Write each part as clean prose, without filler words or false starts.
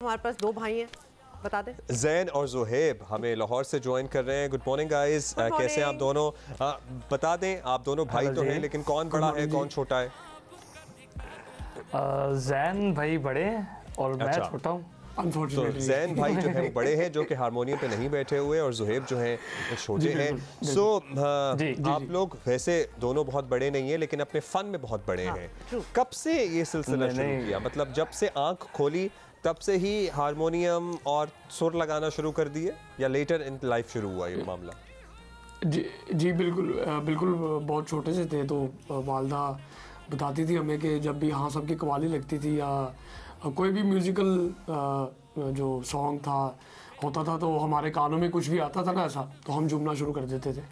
हमारे पास दो भाई हैं, बता दें। जैन और ज़ुहैब हमें लाहौर से ज्वाइन कर रहे हैं। गुड मॉर्निंग गाइस, कैसे हैं आप दोनों? बता दें, आप दोनों भाई तो हैं, लेकिन कौन बड़ा है कौन छोटा है? जैन भाई बड़े हैं और मैं छोटा हूँ। तो जैन भाई जो है वो बड़े हैं, जो कि हारमोनियम पे नहीं बैठे हुए, और ज़ुहैब जो हैं वो छोटे हैं। सो आप लोग वैसे दोनों बहुत बड़े नहीं हैं, लेकिन अपने फ़न में बहुत बड़े हैं। कब से ये सिलसिला शुरू किया? मतलब जब से आंख खोली तब से ही हारमोनियम और सुर लगाना शुरू कर दिए, या लेटर इन लाइफ शुरू हुआ ये मामला? जी बिल्कुल बहुत छोटे से थे तो वालदा बताती थी हमें कि जब भी यहाँ सबकी कव्वाली लगती थी या कोई भी म्यूज़िकल जो सॉन्ग था होता था तो हमारे कानों में कुछ भी आता था ना ऐसा, तो हम झूमना शुरू कर देते थे।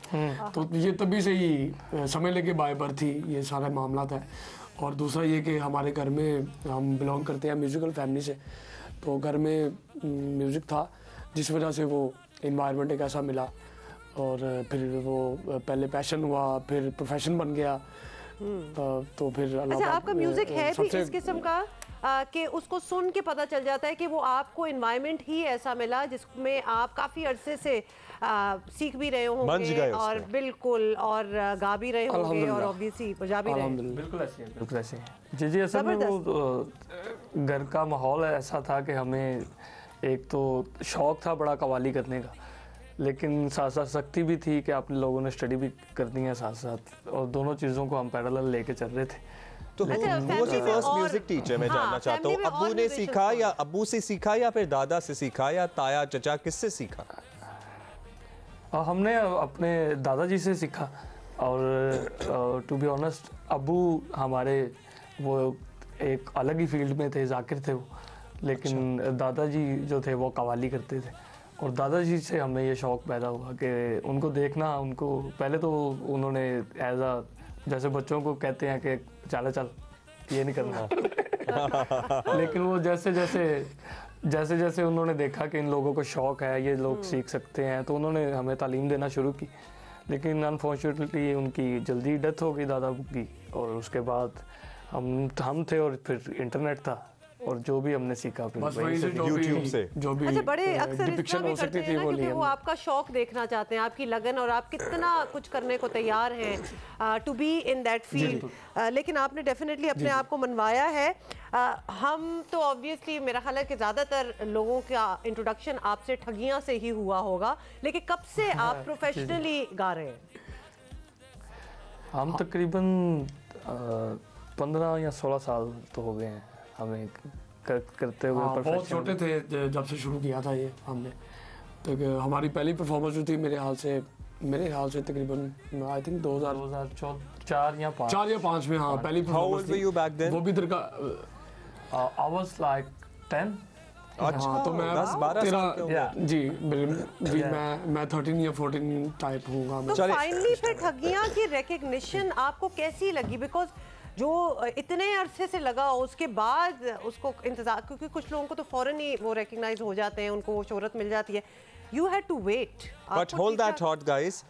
तो ये तभी से ही समझ लेके बाय बर्थ ही ये सारा मामला था। और दूसरा ये कि हमारे घर में हम बिलोंग करते हैं म्यूज़िकल फैमिली से, तो घर में म्यूज़िक था जिस वजह से वो इन्वायरमेंट एक ऐसा मिला, और फिर वो पहले पैशन हुआ, फिर प्रोफेशन बन गया। तो फिर अच्छा, आपका म्यूजिक है भी इस किस्म का कि उसको सुन के पता चल जाता है कि वो आपको एनवायरनमेंट ही ऐसा मिला जिसमें आप काफ़ी अरसे से सीख भी रहे होंगे और बिल्कुल और गा भी रहे होंगे और ऑब्वियसली बजा भी रहे होंगे। बिल्कुल ऐसे जी असल में वो घर का माहौल ऐसा था कि हमें एक तो शौक़ था बड़ा कव्वाली करने का, लेकिन साथ साथ सख्ती भी थी कि आप लोगों ने स्टडी भी करनी है साथ साथ, और दोनों चीज़ों को हम पैरेलल लेके चल रहे थे। तो वो जो फर्स्ट म्यूजिक टीचर मैं जानना चाहता हूँ, अब्बू ने सीखा या अब्बू से सीखा या फिर दादा से सीखा या ताया चचा, किससे सीखा? हमने अपने दादाजी से सीखा, और टू बी ऑनेस्ट अब्बू हमारे वो एक अलग ही फील्ड में थे, जाकिर थे वो, लेकिन दादाजी जो थे वो कव्वाली करते थे। और दादाजी से हमें ये शौक़ पैदा हुआ कि उनको देखना, उनको पहले तो उन्होंने एज आ जैसे बच्चों को कहते हैं कि चल ये नहीं करना लेकिन वो जैसे जैसे उन्होंने देखा कि इन लोगों को शौक़ है, ये लोग सीख सकते हैं, तो उन्होंने हमें तालीम देना शुरू की। लेकिन अनफॉर्चुनेटली उनकी जल्दी डेथ हो गई दादा की, और उसके बाद हम थे और फिर इंटरनेट था, और जो भी हमने सीखा फिर यूट्यूब से जो भी अच्छा, बड़े अक्सर इतना भी करते हैं ना कि वो आपका शौक देखना चाहते हैं, आपकी लगन, और आप कितना कुछ करने को तैयार हैं to be in that field, लेकिन आपने डेफिनेटली अपने आप को मनवाया है। हम तो ऑब्वियसली मेरा ख्याल है कि ज़्यादातर लोगों का इंट्रोडक्शन आपसे ठगियाँ से ही हुआ होगा, लेकिन कब से आप प्रोफेशनली गा रहे हैं? हम तकरीबन 15 या 16 साल तो हो गए हैं हमें करते हुए। बहुत छोटे थे जब से शुरू किया था ये हमने, तो हमारी पहली परफॉर्मेंस जो थी मेरे ख्याल से तकरीबन आई थिंक 2004 या 5 में, हाँ पहली परफॉर्मेंस। वो भी इधर का I was like 10। अच्छा, तो मैं 10-12 साल जी मैं 13 या 14 टाइप हूँ। तो फाइनली फिर ठगियाँ की रिकग्निशन आपको कैसी लगी? बिकॉज जो इतने अरसे से लगा उसके बाद उसको इंतजार, क्योंकि कुछ लोगों को तो फौरन ही वो रिकग्नाइज हो जाते हैं, उनको वो शोहरत मिल जाती है। You had to wait. But hold that thought, guys.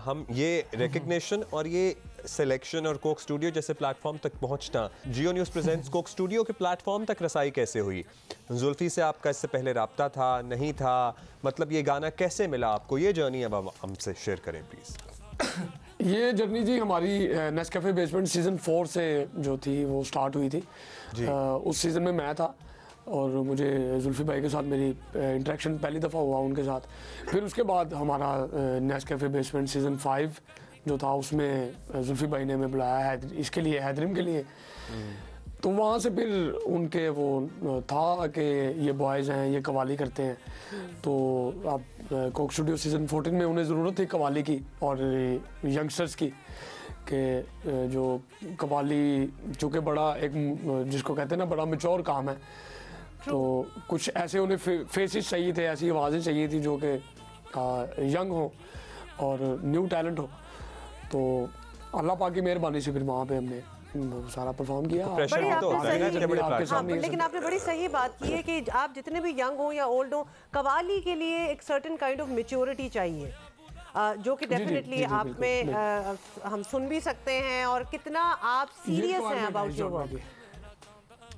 हम ये रिकग्निशन और ये सिलेक्शन और कोक स्टूडियो जैसे प्लेटफॉर्म तक पहुंचना, जियो न्यूज़ प्रेजेंट्स कोक स्टूडियो के प्लेटफॉर्म तक रसाई कैसे हुई? जुल्फी से आपका इससे पहले राब्ता था, नहीं था? मतलब ये गाना कैसे मिला आपको? ये जर्नी अब हमसे शेयर करें प्लीज़। ये जर्नी जी हमारी नेस्कैफे बेसमेंट सीज़न 4 से जो थी वो स्टार्ट हुई थी। उस सीज़न में मैं था और मुझे जुल्फी भाई के साथ मेरी इंटरेक्शन पहली दफ़ा हुआ उनके साथ। फिर उसके बाद हमारा नेस्कैफे बेसमेंट सीज़न 5 जो था उसमें जुल्फी भाई ने हमें बुलाया इसके लिए, हैदरिम के लिए। तो वहाँ से फिर उनके वो था कि ये बॉयज़ हैं, ये कव्वाली करते हैं, तो अब कोक स्टूडियो सीज़न 14 में उन्हें ज़रूरत थी कव्वाली की और यंगस्टर्स की, कि जो कव्वाली चूँकि बड़ा एक जिसको कहते हैं ना बड़ा मैच्योर काम है, तो कुछ ऐसे उन्हें फेसेस चाहिए थे, ऐसी आवाज़ें चाहिए थी जो कि यंग हो और न्यू टैलेंट हो। तो अल्लाह पाक की मेहरबानी से फिर वहाँ पे हमने सारा परफॉर्म किया। लेकिन आपने बड़ी सही बात की है कि आप जितने भी यंग हो या ओल्ड हो, कव्वाली के लिए एक सर्टेन काइंड ऑफ मैच्योरिटी चाहिए, जो कि डेफिनेटली आप में हम सुन भी सकते हैं, और कितना आप सीरियस हैं अबाउट योर वर्क।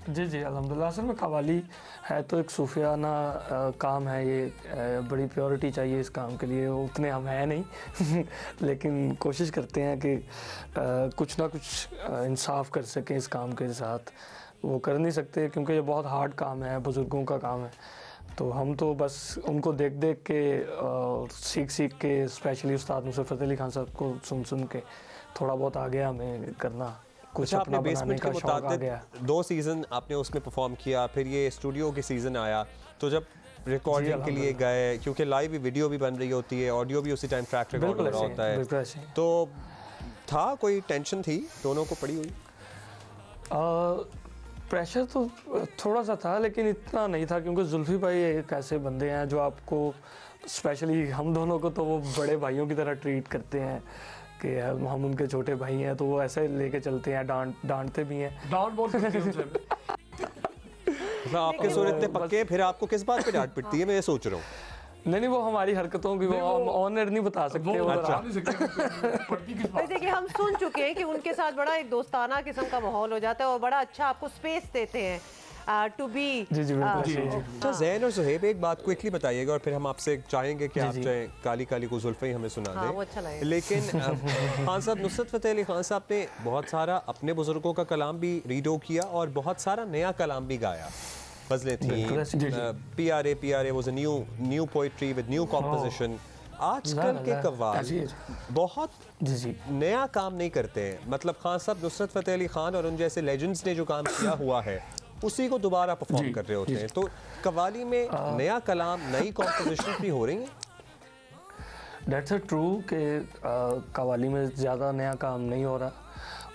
जी जी अल्हम्दुलिल्लाह। असल में कव्वाली है तो एक सूफियाना काम है ये, बड़ी प्योरिटी चाहिए इस काम के लिए, उतने हम हैं नहीं लेकिन कोशिश करते हैं कि कुछ ना कुछ इंसाफ कर सकें इस काम के साथ। वो कर नहीं सकते क्योंकि ये बहुत हार्ड काम है, बुज़ुर्गों का काम है, तो हम तो बस उनको देख देख के सीख के, स्पेशली उस्ताद नुसरत फ़तेह अली खान साहब को सुन के थोड़ा बहुत आ गया हमें करना। कुछ आपने बेसमेंट के मुताबिक 2 सीज़न आपने उसमें परफॉर्म किया, फिर ये स्टूडियो के सीज़न आया, तो जब रिकॉर्डिंग के लिए गए, क्योंकि लाइव भी वीडियो भी बन रही होती है, ऑडियो भी उसी टाइम ट्रैक रिकॉर्ड हो रहा होता है, तो था कोई टेंशन थी दोनों को पड़ी हुई? प्रेशर तो थोड़ा सा था लेकिन इतना नहीं था, क्योंकि जुल्फी भाई एक ऐसे बंदे हैं जो आपको, स्पेशली हम दोनों को तो वो बड़े भाइयों की तरह ट्रीट करते हैं कि हम उनके छोटे भाई हैं, तो वो ऐसे लेके चलते हैं, डांटते भी हैं, डांट बहुत करते हैं। मतलब आपके सुर इतने पक्के, फिर आपको किस बात पे डांट पिटती है, मैं ये सोच रहा हूँ। नहीं वो हमारी हरकतों की वो ऑनर नहीं बता सकते। देखिए हम सुन चुके हैं कि उनके साथ बड़ा एक दोस्ताना किस्म का माहौल हो जाता है और बड़ा अच्छा आपको स्पेस देते हैं टू बी। तो ज़ैन और ज़ुहैब एक बात क्विकली बताइएगा और फिर हम आपसे चाहेंगे कि आप चाहे काली काली को जुल्फ़े ही हमें सुना दें। अच्छा लेकिन खान साहब, नुसरत फ़तेह अली खान साहब ने बहुत सारा अपने बुजुर्गों का कलाम भी रीडो किया और बहुत सारा नया कलाम भी गाया, गज़लें थी, PRA was a new poetry with new composition. आजकल के कव्वाल बहुत नया काम नहीं करते हैं, मतलब खान साहब नुसरत फ़तेह अली खान और उन जैसे लेजेंड्स ने जो काम किया हुआ है उसी को दोबारा परफॉर्म कर रहे होते हैं, तो कव्वाली में नया कलाम, नई कॉम्पोजिशन भी हो रही हैं। दैट्स ट्रू कि कव्वाली में ज़्यादा नया काम नहीं हो रहा,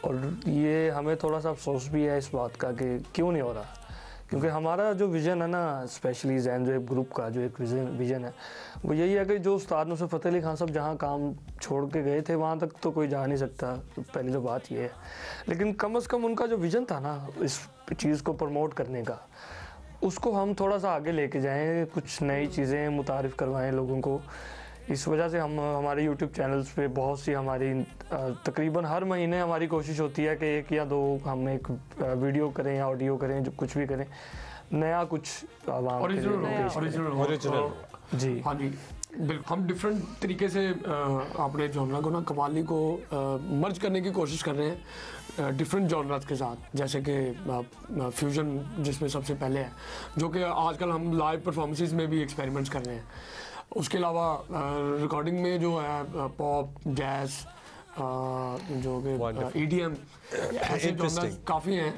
और ये हमें थोड़ा सा अफसोस भी है इस बात का कि क्यों नहीं हो रहा, क्योंकि हमारा जो विज़न है ना, स्पेशली ज़ैन ज़ुहैब ग्रुप का जो एक विज़न है वो यही है कि जो उस्ताद नुसरत फ़तेह अली खान साहब जहाँ काम छोड़ के गए थे वहाँ तक तो कोई जा नहीं सकता, पहली तो बात ये है। लेकिन कम से कम उनका जो विज़न था ना इस चीज़ को प्रमोट करने का, उसको हम थोड़ा सा आगे लेके जाएँ, कुछ नई चीज़ें मुतारिफ़ करवाएँ लोगों को। इस वजह से हम हमारे YouTube चैनल्स पे बहुत सी हमारी तकरीबन हर महीने हमारी कोशिश होती है कि 1 या 2 हम एक वीडियो करें या ऑडियो करें, जो कुछ भी करें, नया कुछ ओरिजिनल। जी हाँ जी बिल्कुल, हम डिफरेंट तरीके से अपने जॉनरा को ना, कव्वाली को मर्ज करने की कोशिश कर रहे हैं डिफरेंट जॉनरास के साथ, जैसे कि फ्यूजन जिसमें सबसे पहले है, जो कि आजकल हम लाइव परफॉर्मेंसेस में भी एक्सपेरिमेंट्स कर रहे हैं। उसके अलावा रिकॉर्डिंग में जो है पॉप, जैज़, जो कि EDM, ऐसे जॉनर्स काफ़ी हैं